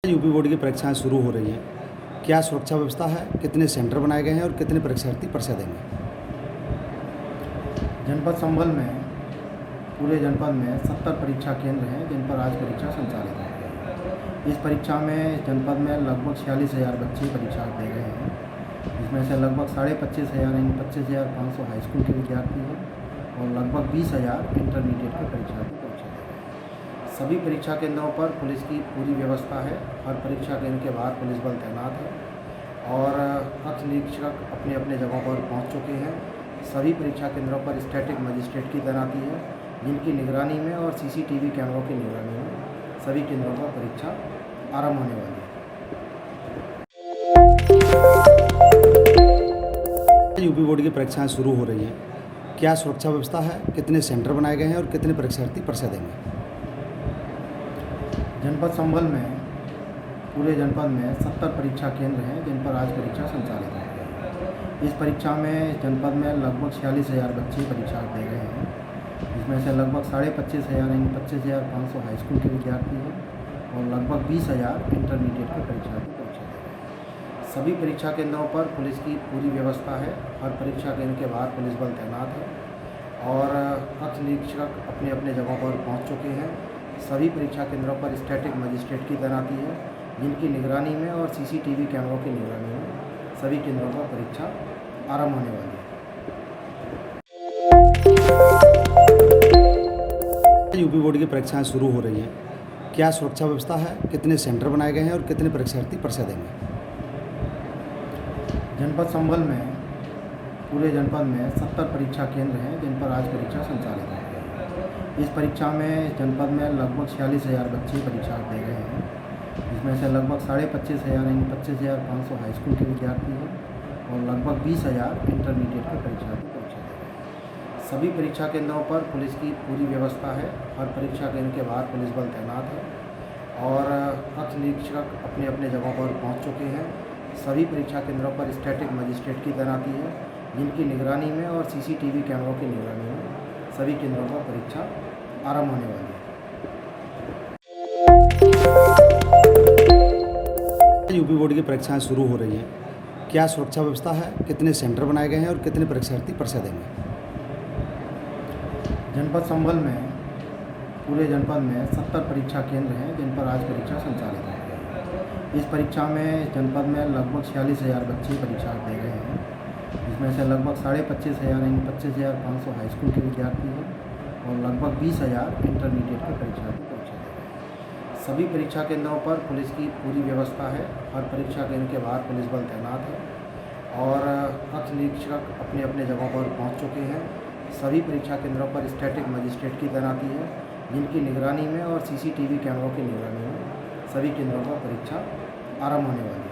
UP board की परीक्षाएं शुरू हो रही हैं। क्या सुरक्षा व्यवस्था है? कितने सेंटर बनाए गए हैं और कितने परीक्षार्थी परीक्षा देंगे? जनपद संभल में पूरे जनपद में 70 परीक्षा केंद्र हैं जिन पर आज परीक्षा संचालित हो रही है। इस परीक्षा में जनपद में लगभग 46,000 बच्चे परीक्षा दे रहे हैं। इसमें से लगभग 25,500 यानी 25,500 हाई स्कूल के विद्यार्थी हैं और लगभग 20,000 इंटरमीडिएट के परीक्षार्थी परीक्षा दे रहे हैं। सभी परीक्षा केंद्रों पर पुलिस की पूरी व्यवस्था है। हर परीक्षा केंद्र के बाहर पुलिस बल तैनात है और कक्ष निरीक्षक अपने अपने जगहों पर पहुंच चुके हैं। सभी परीक्षा केंद्रों पर स्टैटिक मजिस्ट्रेट की तैनाती है जिनकी निगरानी में और सीसीटीवी कैमरों की निगरानी में सभी केंद्रों पर परीक्षा आरंभ होने वाली है। यूपी बोर्ड की परीक्षाएं शुरू हो रही हैं। क्या सुरक्षा व्यवस्था है? कितने सेंटर बनाए गए हैं और कितने परीक्षार्थी परीक्षा देंगे? जनपद संभल में पूरे जनपद में 70 परीक्षा केंद्र हैं जिन पर आज परीक्षा संचालित हो रही है। इस परीक्षा में जनपद में लगभग 46,000 बच्चे परीक्षा दे रहे हैं। इसमें से लगभग 25,500 यानी 25,500 हाई स्कूल के विद्यार्थी हैं और लगभग 20,000 इंटरमीडिएट के परीक्षार्थी परीक्षा दे रहे हैं। सभी परीक्षा केंद्रों पर पुलिस की पूरी व्यवस्था है। हर परीक्षा केंद्र के बाहर पुलिस बल तैनात है और कक्ष निरीक्षक अपने अपने जगहों पर पहुंच चुके हैं। सभी परीक्षा केंद्रों पर स्टैटिक मजिस्ट्रेट की तैनाती है जिनकी निगरानी में और सीसीटीवी कैमरों की निगरानी में सभी केंद्रों पर परीक्षा आरंभ होने वाली है। यूपी बोर्ड की परीक्षाएं शुरू हो रही हैं। क्या सुरक्षा व्यवस्था है? कितने सेंटर बनाए गए हैं और कितने परीक्षार्थी परीक्षा देंगे? जनपद संभल में पूरे जनपद में 70 परीक्षा केंद्र हैं जिन पर आज परीक्षा संचालित हो रही है। इस परीक्षा में जनपद में लगभग 46,000 बच्चे परीक्षा दे रहे हैं। इसमें से लगभग 25,500 यानी 25,500 हाई स्कूल के विद्यार्थी हैं और लगभग 20,000 इंटरमीडिएट के परीक्षार्थी परीक्षा दे रहे हैं। सभी परीक्षा केंद्रों पर पुलिस की पूरी व्यवस्था है। हर परीक्षा केंद्र के बाहर पुलिस बल तैनात है और कक्ष निरीक्षक अपने अपने जगहों पर पहुंच चुके हैं। सभी परीक्षा केंद्रों पर स्टैटिक मजिस्ट्रेट की तैनाती है जिनकी निगरानी में और सीसीटीवी कैमरों की निगरानी में सभी केंद्रों पर परीक्षा आरंभ होने वाली है। यूपी बोर्ड की परीक्षाएं शुरू हो रही हैं। क्या सुरक्षा व्यवस्था है? कितने सेंटर बनाए गए हैं और कितने परीक्षार्थी परीक्षा देंगे? जनपद संभल में पूरे जनपद में 70 परीक्षा केंद्र हैं जिन पर आज परीक्षा संचालित हो रही है। इस परीक्षा में जनपद में लगभग 46,000 बच्चे परीक्षा दे रहे हैं। इसमें से लगभग 25,500 यानी 25,500 हाई स्कूल के विद्यार्थी हैं और लगभग 20,000 इंटरमीडिएट के परीक्षार्थी परीक्षा दे रहे हैं। सभी परीक्षा केंद्रों पर पुलिस की पूरी व्यवस्था है। हर परीक्षा केंद्र के बाहर पुलिस बल तैनात है और कक्ष निरीक्षक अपने अपने जगहों पर पहुंच चुके हैं। सभी परीक्षा केंद्रों पर स्टैटिक मजिस्ट्रेट की तैनाती है जिनकी निगरानी में और सीसीटीवी कैमरों की निगरानी में सभी केंद्रों पर परीक्षा आरंभ होने वाली है।